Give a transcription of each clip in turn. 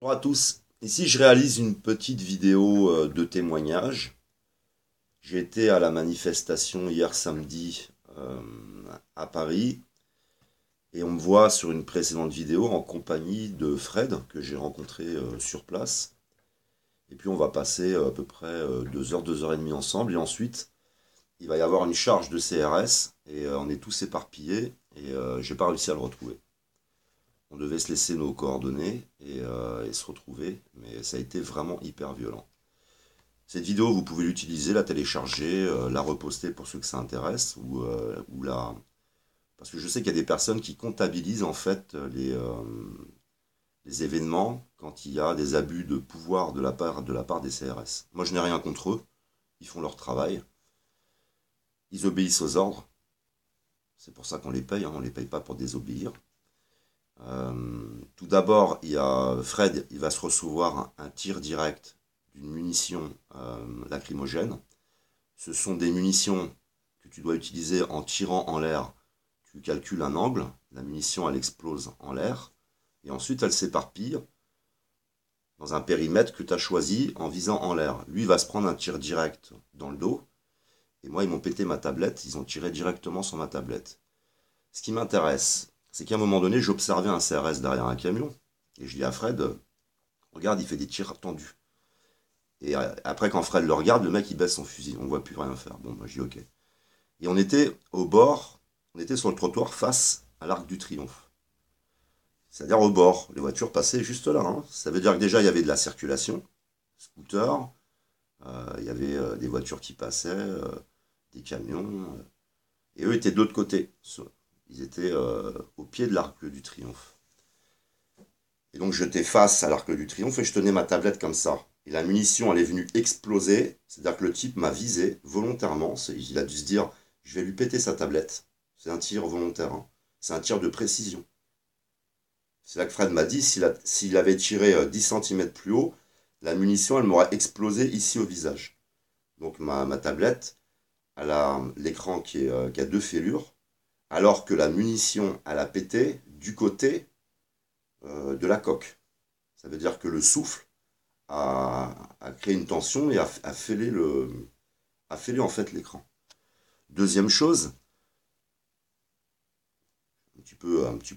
Bonjour à tous. Ici, je réalise une petite vidéo de témoignage. J'ai été à la manifestation hier samedi euh, à Paris et on me voit sur une précédente vidéo en compagnie de Fred que j'ai rencontré sur place. Et puis on va passer à peu près 2 heures et demie ensemble et ensuite il va y avoir une charge de CRS et on est tous éparpillés et j'ai pas réussi à le retrouver. On devait se laisser nos coordonnées et se retrouver, mais ça a été vraiment hyper violent. Cette vidéo, vous pouvez l'utiliser, la télécharger, la reposter pour ceux que ça intéresse, ou la... Parce que je sais qu'il y a des personnes qui comptabilisent en fait les événements quand il y a des abus de pouvoir de la part des CRS. Moi, je n'ai rien contre eux, ils font leur travail, ils obéissent aux ordres, c'est pour ça qu'on les paye, hein, on ne les paye pas pour désobéir. Tout d'abord, il y a Fred, il va se recevoir un tir direct d'une munition lacrymogène. Ce sont des munitions que tu dois utiliser en tirant en l'air. Tu calcules un angle, la munition elle explose en l'air, et ensuite elle s'éparpille dans un périmètre que tu as choisi en visant en l'air. Lui va se prendre un tir direct dans le dos, et moi ils m'ont pété ma tablette, ils ont tiré directement sur ma tablette. Ce qui m'intéresse, c'est qu'à un moment donné, j'observais un CRS derrière un camion, et je dis à Fred, regarde, il fait des tirs tendus. Et après, quand Fred le regarde, le mec il baisse son fusil, on ne voit plus rien faire. Bon, moi je dis ok. Et on était au bord, on était sur le trottoir face à l'Arc du Triomphe. C'est-à-dire au bord, les voitures passaient juste là, hein. Ça veut dire que déjà il y avait de la circulation, scooter, il y avait des voitures qui passaient, des camions, et eux étaient de l'autre côté. Ils étaient au pied de l'Arc du Triomphe. Et donc j'étais face à l'Arc du Triomphe et je tenais ma tablette comme ça. Et la munition, elle est venue exploser. C'est-à-dire que le type m'a visé volontairement. Il a dû se dire, je vais lui péter sa tablette. C'est un tir volontaire, hein. C'est un tir de précision. C'est là que Fred m'a dit, s'il avait tiré 10 cm plus haut, la munition, elle m'aurait explosé ici au visage. Donc ma tablette, elle a l'écran qui a deux fêlures, alors que la munition, elle a pété du côté de la coque. Ça veut dire que le souffle a créé une tension et a fêlé en fait l'écran. Deuxième chose, je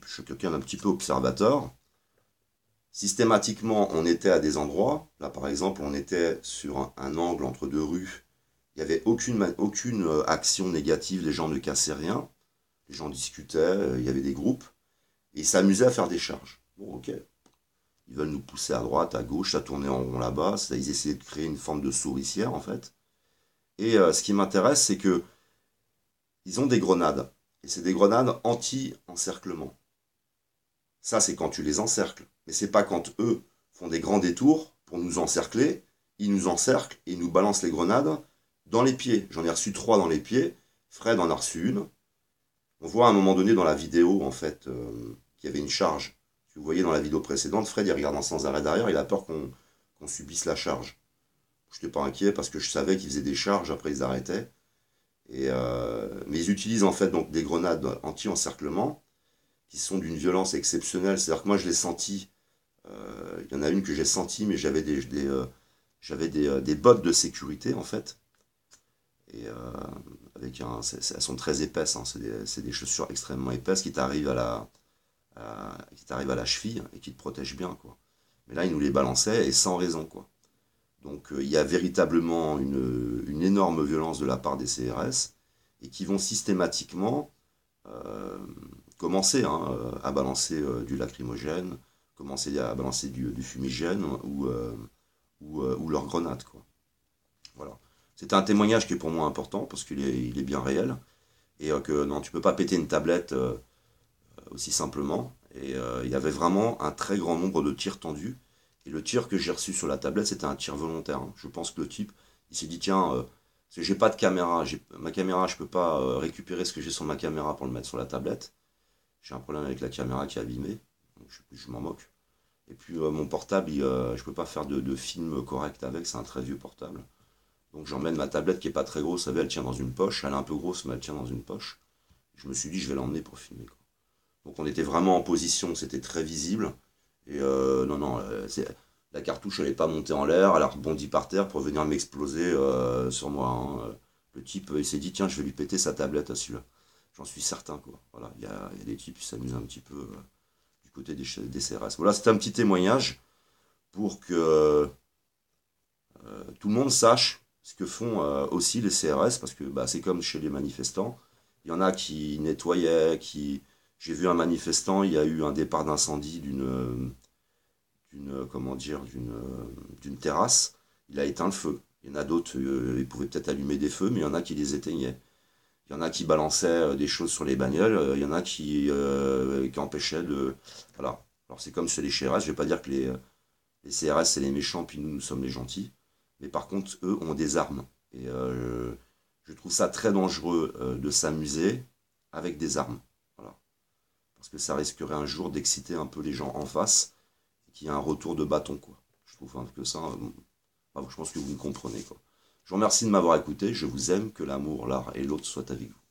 suis quelqu'un d'un petit peu observateur. Systématiquement, on était à des endroits. Là, par exemple, on était sur un angle entre deux rues. Il n'y avait aucune action négative. Les gens ne cassaient rien. Les gens discutaient. Il y avait des groupes. Et ils s'amusaient à faire des charges. Bon, ok. Ils veulent nous pousser à droite, à gauche, à tourner en rond là-bas. Ils essayaient de créer une forme de souricière, en fait. Et ce qui m'intéresse, c'est que ils ont des grenades. Et c'est des grenades anti-encerclement. Ça, c'est quand tu les encercles. Mais c'est pas quand eux font des grands détours pour nous encercler. Ils nous encerclent et ils nous balancent les grenades dans les pieds. J'en ai reçu 3 dans les pieds. Fred en a reçu une. On voit à un moment donné dans la vidéo, en fait, qu'il y avait une charge. Si vous voyez dans la vidéo précédente, Fred, il regarde sans arrêt derrière. Il a peur qu'on subisse la charge. Je n'étais pas inquiet parce que je savais qu'ils faisaient des charges. Après, ils arrêtaient. Mais ils utilisent en fait donc des grenades anti-encerclement qui sont d'une violence exceptionnelle. C'est-à-dire que moi, je l'ai senti. Il y en a une que j'ai sentie, mais j'avais des bottes de sécurité en fait. Et elles sont très épaisses, hein. C'est des chaussures extrêmement épaisses qui t'arrivent à la cheville et qui te protègent bien, quoi. Mais là, ils nous les balançaient et sans raison, quoi. Donc il y a véritablement une énorme violence de la part des CRS et qui vont systématiquement euh, commencer, hein, à balancer du lacrymogène, commencer à balancer du fumigène ou leurs grenades, quoi. Voilà. C'est un témoignage qui est pour moi important parce qu'il est bien réel et que non, tu peux pas péter une tablette aussi simplement. Et il y avait vraiment un très grand nombre de tirs tendus. Et le tir que j'ai reçu sur la tablette, c'était un tir volontaire, hein. Je pense que le type, il s'est dit, tiens, parce que j'ai pas de caméra, ma caméra, je peux pas récupérer ce que j'ai sur ma caméra pour le mettre sur la tablette. J'ai un problème avec la caméra qui est abîmée, donc je m'en moque. Et puis mon portable, je peux pas faire de film correct avec, c'est un très vieux portable. Donc j'emmène ma tablette qui est pas très grosse, vous savez, elle tient dans une poche, elle est un peu grosse, mais elle tient dans une poche. Je me suis dit, je vais l'emmener pour filmer, quoi. Donc on était vraiment en position, c'était très visible. Et non, non, la cartouche, elle n'est pas montée en l'air, elle a rebondi par terre pour venir m'exploser sur moi, hein. Le type, il s'est dit, tiens, je vais lui péter sa tablette à celui-là. J'en suis certain, quoi. Voilà, il y a des types qui s'amusent un petit peu du côté des CRS. Voilà, c'était un petit témoignage pour que tout le monde sache ce que font aussi les CRS, parce que bah, c'est comme chez les manifestants. Il y en a qui nettoyaient, qui... J'ai vu un manifestant, il y a eu un départ d'incendie comment dire, d'une terrasse. Il a éteint le feu. Il y en a d'autres, ils pouvaient peut-être allumer des feux, mais il y en a qui les éteignaient. Il y en a qui balançaient des choses sur les bagnoles, il y en a qui empêchaient de... Voilà. Alors c'est comme chez les CRS, je vais pas dire que les CRS c'est les méchants, puis nous sommes les gentils. Mais par contre, eux ont des armes. Et je trouve ça très dangereux de s'amuser avec des armes. Voilà. Parce que ça risquerait un jour d'exciter un peu les gens en face, et qu'il y ait un retour de bâton, quoi. Je trouve que ça, je pense que vous me comprenez, quoi. Je vous remercie de m'avoir écouté. Je vous aime, que l'amour, l'art et l'autre soient avec vous.